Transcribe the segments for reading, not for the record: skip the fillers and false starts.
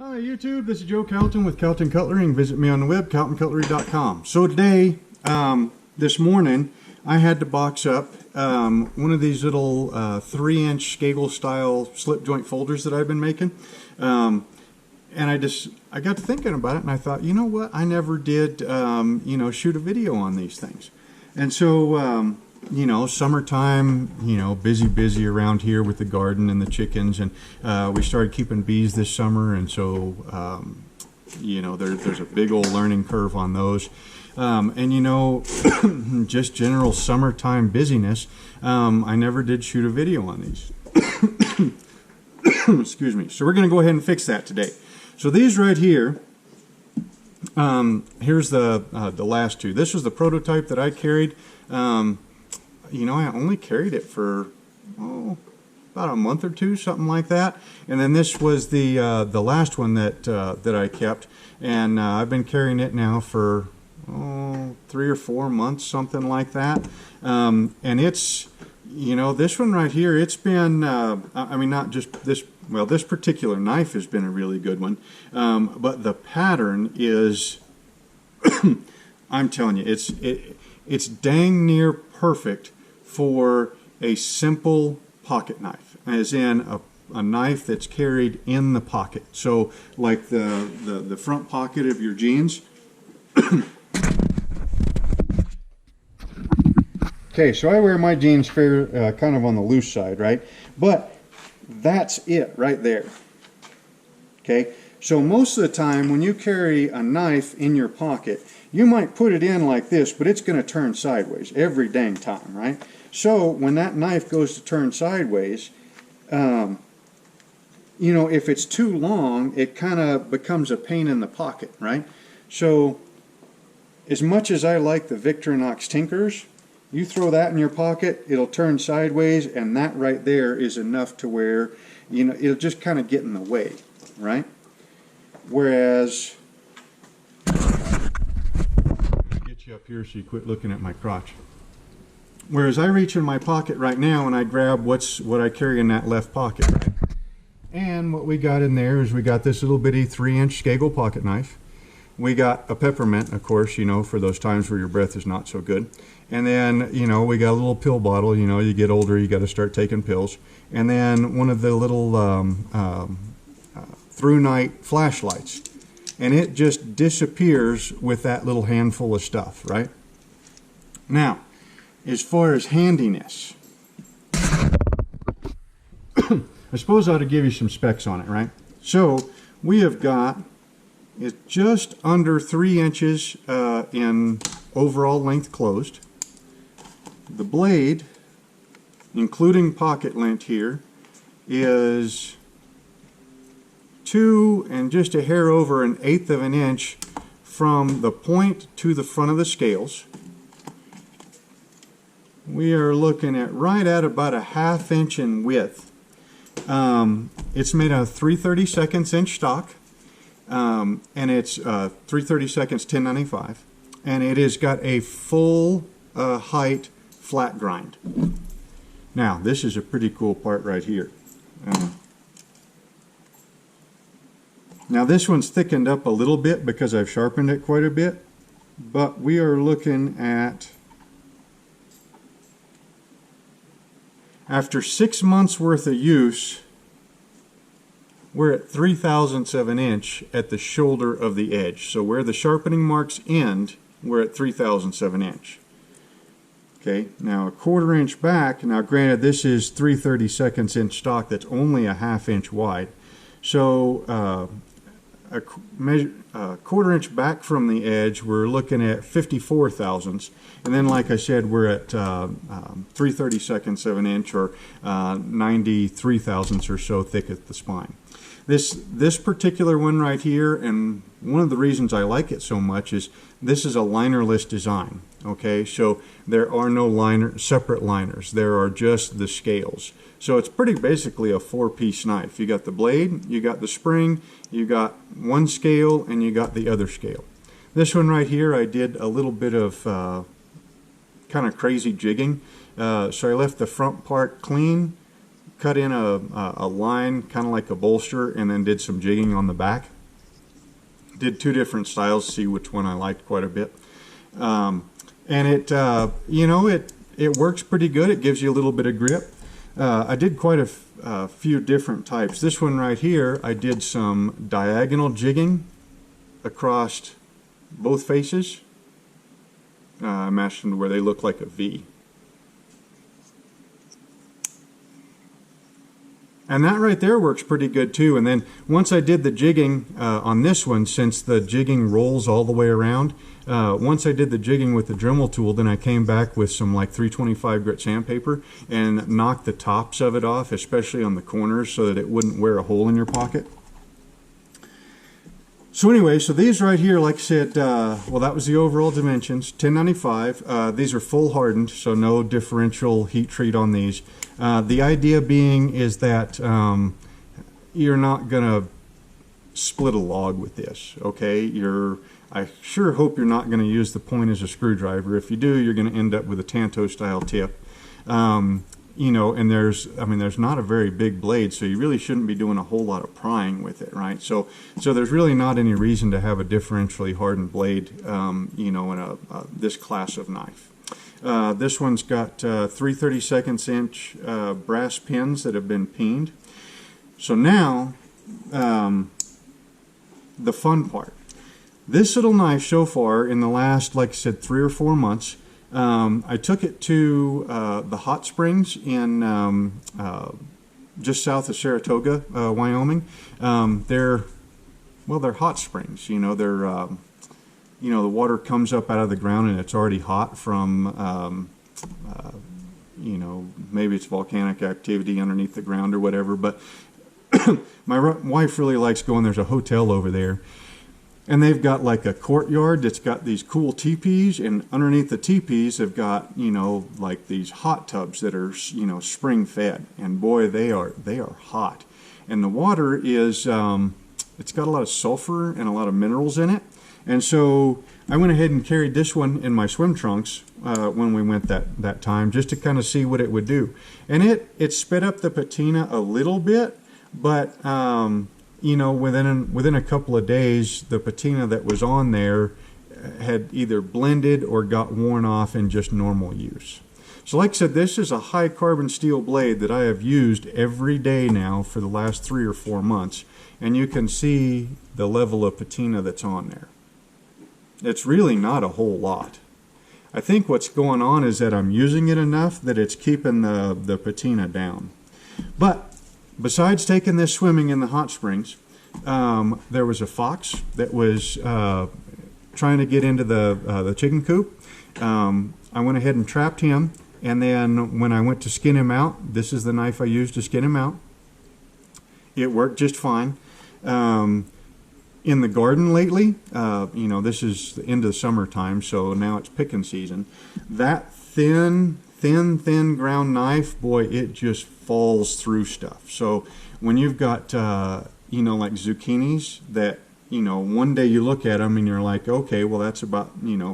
Hi YouTube, this is Joe Calton with Calton Cutlery, and visit me on the web, caltoncutlery.com. So today, this morning, I had to box up one of these little 3-inch scagel style slip joint folders that I've been making. And I got to thinking about it, and I thought, you know what, I never did shoot a video on these things. And so summertime, busy around here with the garden and the chickens, and we started keeping bees this summer, and so there's a big old learning curve on those, and just general summertime busyness. I never did shoot a video on these. Excuse me. So we're going to go ahead and fix that today. So these right here, here's the last two. This was the prototype that I carried. I only carried it for about a month or two, something like that. And then this was the last one that I kept, and I've been carrying it now for 3 or 4 months, something like that. And it's this one right here. It's been not just this. Well, this particular knife has been a really good one, but the pattern is I'm telling you, it's dang near perfect for a simple pocket knife, as in a knife that's carried in the pocket. So like the front pocket of your jeans. Okay, so I wear my jeans kind of on the loose side, right? But that's it right there. Okay, so most of the time when you carry a knife in your pocket, you might put it in like this, but it's going to turn sideways every dang time, right? So when that knife goes to turn sideways, if it's too long, it kind of becomes a pain in the pocket, right? So as much as I like the Victorinox Tinkers, you throw that in your pocket, it'll turn sideways, and that right there is enough to where, it'll just kind of get in the way, right? Whereas, get you up here so you quit looking at my crotch. Whereas I reach in my pocket right now and I grab what I carry in that left pocket, right? And what we got in there is we got this little bitty 3-inch scagel pocket knife. We got a peppermint, of course, for those times where your breath is not so good. And then, we got a little pill bottle. You get older, you got to start taking pills. And then one of the little through night flashlights. And it just disappears with that little handful of stuff, right? Now, as far as handiness, I suppose I ought to give you some specs on it, right? So we have got it's just under 3 inches in overall length closed. The blade, including pocket lint here, is 2 and just a hair over 1/8 of an inch from the point to the front of the scales. We are looking at right at about a 1/2 inch in width. It's made out of 3/32 inch stock. And it's 3/32 1095, and it has got a full height flat grind. Now this is a pretty cool part right here. Now this one's thickened up a little bit because I've sharpened it quite a bit, but we are looking at, after 6 months worth of use, we're at 3/1000ths of an inch at the shoulder of the edge. So where the sharpening marks end, we're at 3/1000ths of an inch. Okay, now a 1/4 inch back. Now granted, this is 3/32 inch stock that's only a 1/2 inch wide. So a 1/4 inch back from the edge, we're looking at 54/1000ths. And then, like I said, we're at 3/32 of an inch, or 93/1000ths or so thick at the spine. This particular one right here, and one of the reasons I like it so much, is this is a linerless design. Okay, so there are no separate liners. There are just the scales. So it's pretty basically a 4-piece knife. You got the blade, you got the spring, you got one scale, and you got the other scale. This one right here, I did a little bit of kind of crazy jigging. So I left the front part clean, cut in a line, kind of like a bolster, and then did some jigging on the back. Did 2 different styles, see which one I liked quite a bit. And it, it works pretty good. It gives you a little bit of grip. I did quite a few different types. This one right here, I did some diagonal jigging across both faces. I matched them to where they look like a V. And that right there works pretty good too. And then once I did the jigging on this one, since the jigging rolls all the way around, once I did the jigging with the Dremel tool, then I came back with some like 325 grit sandpaper and knocked the tops of it off, especially on the corners, so that it wouldn't wear a hole in your pocket. So anyway, so these right here, like I said, well, that was the overall dimensions, 1095. These are full hardened, so no differential heat treat on these. The idea being is that you're not going to split a log with this, okay? I sure hope you're not going to use the point as a screwdriver. If you do, you're going to end up with a Tanto style tip. And there's not a very big blade, so you really shouldn't be doing a whole lot of prying with it, right? So there's really not any reason to have a differentially hardened blade, in this class of knife. This one's got 3/32 inch brass pins that have been peened. So now, the fun part. This little knife so far, in the last, like I said, 3 or 4 months, I took it to the hot springs in just south of Saratoga, Wyoming. They're hot springs. The water comes up out of the ground and it's already hot from, maybe it's volcanic activity underneath the ground or whatever. But my wife really likes going. There's a hotel over there. And they've got like a courtyard that's got these cool teepees, and underneath the teepees they've got, like these hot tubs that are, spring fed. And boy, they are hot. And the water is, it's got a lot of sulfur and a lot of minerals in it. And so I went ahead and carried this one in my swim trunks when we went that time, just to kind of see what it would do. And it sped up the patina a little bit, but within a couple of days, the patina that was on there had either blended or got worn off in just normal use. So like I said, this is a high carbon steel blade that I have used every day now for the last 3 or 4 months, and you can see the level of patina that's on there. It's really not a whole lot. I think what's going on is that I'm using it enough that it's keeping the patina down. But besides taking this swimming in the hot springs, there was a fox that was trying to get into the chicken coop. I went ahead and trapped him, and then when I went to skin him out, this is the knife I used to skin him out. It worked just fine. In the garden lately, this is the end of the summertime, so now it's picking season. That thin ground knife, boy, it just falls through stuff. So when you've got, like zucchinis that, one day you look at them and you're like, okay, well, that's about,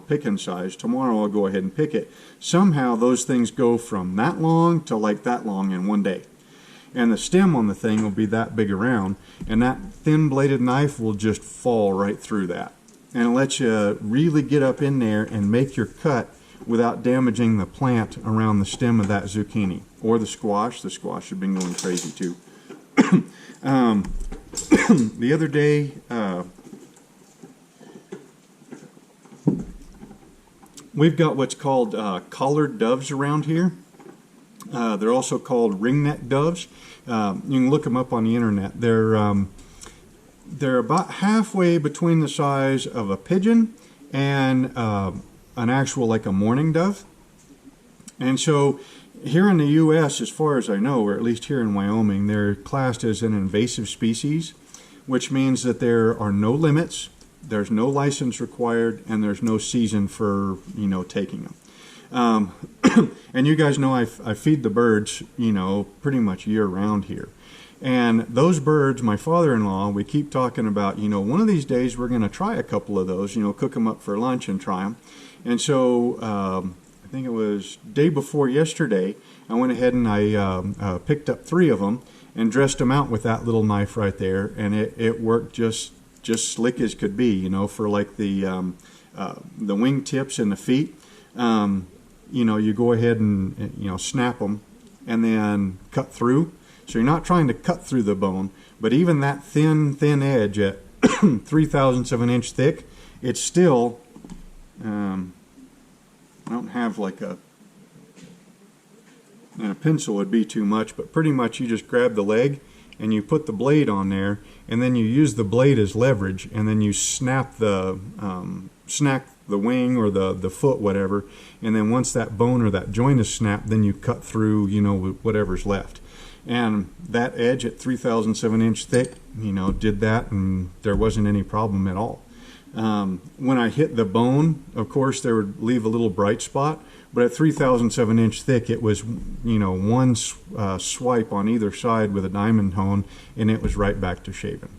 picking size. Tomorrow I'll go ahead and pick it. Somehow those things go from that long to like that long in one day. And the stem on the thing will be that big around, and that thin bladed knife will just fall right through that. And it lets you really get up in there and make your cut without damaging the plant around the stem of that zucchini. Or the squash. The squash has been going crazy too. The other day, we've got what's called collared doves around here. They're also called ringneck doves. You can look them up on the internet. They're about halfway between the size of a pigeon and an actual, like a mourning dove. And so here in the U.S., as far as I know, or at least here in Wyoming, they're classed as an invasive species, which means that there are no limits, there's no license required, and there's no season for, taking them. And you guys know I feed the birds, pretty much year-round here. And those birds, my father-in-law, we keep talking about, one of these days we're going to try a couple of those, cook them up for lunch and try them. And so I think it was day before yesterday, I went ahead and I picked up 3 of them and dressed them out with that little knife right there, and it worked just slick as could be, you know, for like the wing tips and the feet. You know, you go ahead and, you know, snap them and then cut through. So you're not trying to cut through the bone, but even that thin edge at 3/1000 of an inch thick, it's still, I don't have like a pencil would be too much, but pretty much you just grab the leg and you put the blade on there, and then you use the blade as leverage, and then you snap the wing or the foot, whatever, and then once that bone or that joint is snapped, then you cut through, you know, whatever's left. And that edge at 3/1000 of an inch thick, you know, did that, and there wasn't any problem at all. When I hit the bone, of course, there would leave a little bright spot, but at 3/1000 of an inch thick, it was, you know, one swipe on either side with a diamond hone, and it was right back to shaving.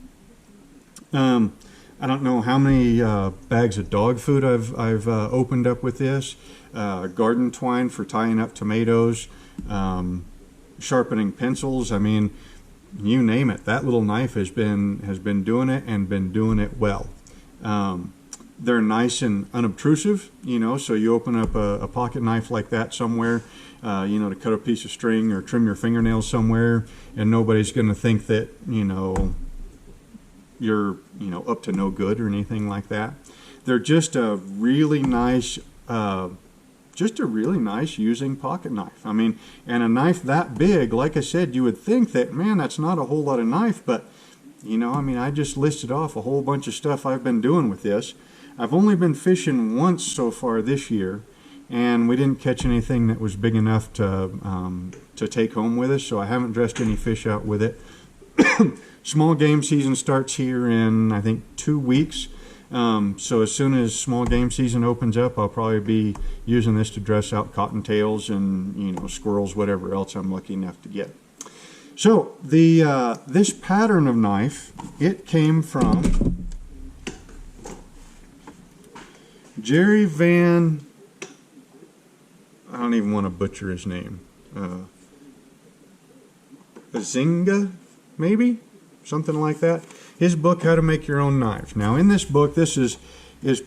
I don't know how many bags of dog food I've opened up with this. Garden twine for tying up tomatoes, sharpening pencils. I mean, you name it. That little knife has been doing it, and been doing it well. They're nice and unobtrusive, you know, so you open up a pocket knife like that somewhere, you know, to cut a piece of string or trim your fingernails somewhere, and nobody's going to think that, you know, you're, you know, up to no good or anything like that. They're just a really nice using pocket knife. I mean, and a knife that big, like I said, you would think that, man, that's not a whole lot of knife, but, you know, I mean, I just listed off a whole bunch of stuff I've been doing with this. I've only been fishing once so far this year, and we didn't catch anything that was big enough to take home with us, so I haven't dressed any fish out with it. Small game season starts here in, I think, 2 weeks. So as soon as small game season opens up, I'll probably be using this to dress out cottontails and, you know, squirrels, whatever else I'm lucky enough to get. So this pattern of knife, it came from Jerry Van, I don't even want to butcher his name, Bazinga, maybe? Something like that. His book, How to Make Your Own Knives. Now in this book, this is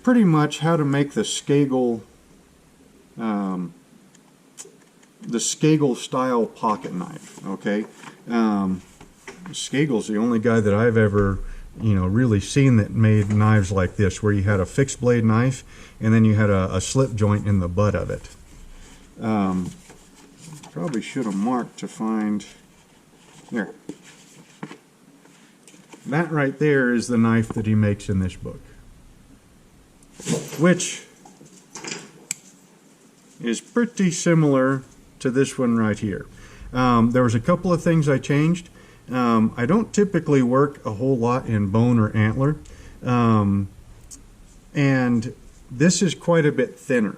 pretty much how to make the scagel style pocket knife, okay? Scagel's the only guy that I've ever, you know, really seen that made knives like this, where you had a fixed blade knife and then you had a slip joint in the butt of it. Probably should have marked to find, there. That right there is the knife that he makes in this book, which is pretty similar to this one right here. There was a couple of things I changed. I don't typically work a whole lot in bone or antler, and this is quite a bit thinner.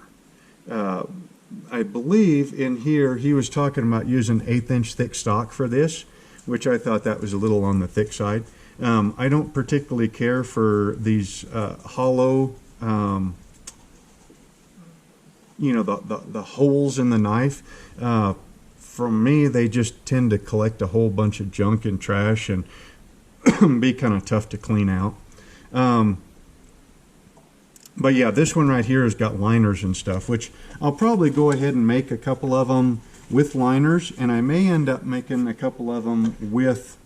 I believe in here he was talking about using 1/8 inch thick stock for this, which I thought that was a little on the thick side. I don't particularly care for these hollow, you know, the holes in the knife. For me, they just tend to collect a whole bunch of junk and trash and be kind of tough to clean out. But yeah, this one right here has got liners and stuff, which I'll probably go ahead and make a couple of them with liners, and I may end up making a couple of them with,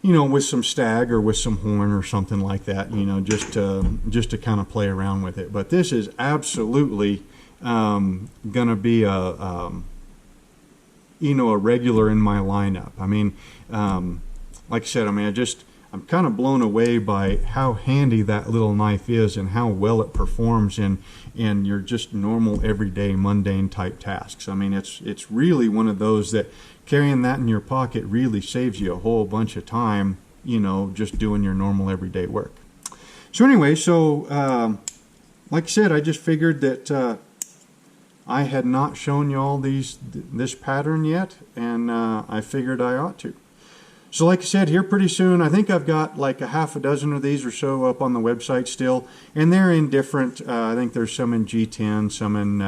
you know, with some stag or with some horn or something like that, you know, just to kind of play around with it. But this is absolutely gonna be a you know, a regular in my lineup. I mean, like I said, I mean, I'm kind of blown away by how handy that little knife is and how well it performs in your just normal, everyday, mundane type tasks. I mean, it's really one of those that carrying that in your pocket really saves you a whole bunch of time, you know, just doing your normal everyday work. So anyway, like I said, I just figured that I had not shown you all this pattern yet, and I figured I ought to. So like I said, here pretty soon, I think I've got like a half a dozen of these or so up on the website still, and they're in different, I think there's some in G10, some in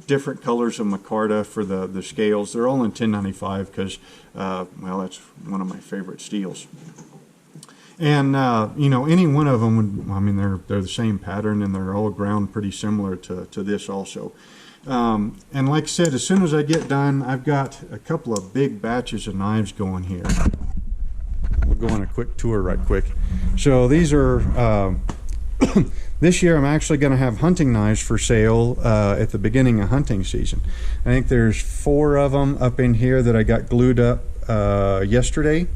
different colors of micarta for the scales. They're all in 1095 because, well, that's one of my favorite steels. And, you know, any one of them would, I mean, they're the same pattern, and they're all ground pretty similar to this also. And like I said, as soon as I get done, I've got a couple of big batches of knives going here. We'll go on a quick tour right quick. So these are, this year I'm actually going to have hunting knives for sale at the beginning of hunting season. I think there's 4 of them up in here that I got glued up yesterday.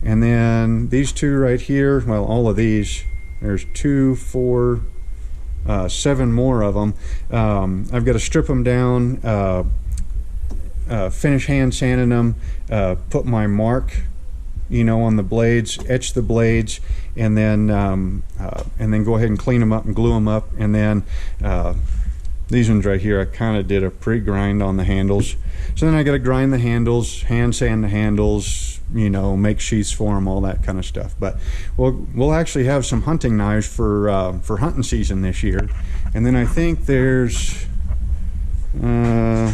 And then these 2 right here, well, all of these, there's 2, 4, 7 more of them. I've got to strip them down, finish hand sanding them, put my mark, you know, on the blades, etch the blades, and then go ahead and clean them up and glue them up. And then these ones right here, I kind of did a pre-grind on the handles. So then I got to grind the handles, hand sand the handles, you know, make sheaths for them, all that kind of stuff. But we'll actually have some hunting knives for hunting season this year. And then I think there's gonna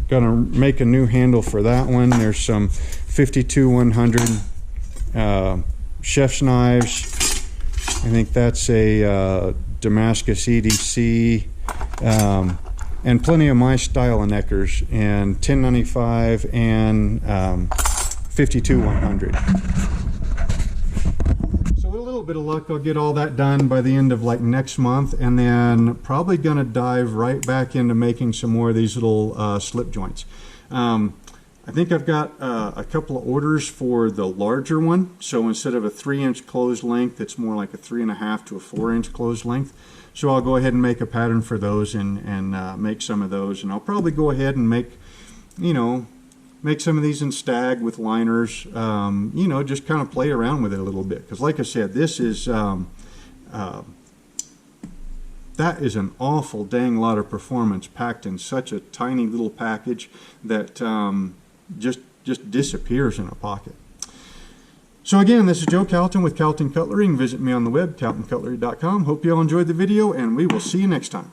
make a new handle for that one. There's some 52-100 chef's knives. I think that's a Damascus EDC, and plenty of my style of neckers, and 1095 and 52-100. So with a little bit of luck, I'll get all that done by the end of like next month, and then probably gonna dive right back into making some more of these little slip joints. I think I've got a couple of orders for the larger one. So instead of a 3-inch closed length, it's more like a 3.5 to a 4-inch closed length. So I'll go ahead and make a pattern for those and make some of those. And I'll probably go ahead and make, you know, make some of these in stag with liners. You know, just kind of play around with it a little bit. Because like I said, this is that is an awful dang lot of performance packed in such a tiny little package that just disappears in a pocket. So again, this is Joe Calton with Calton Cutlery. You can visit me on the web, caltoncutlery.com. Hope you all enjoyed the video, and we will see you next time.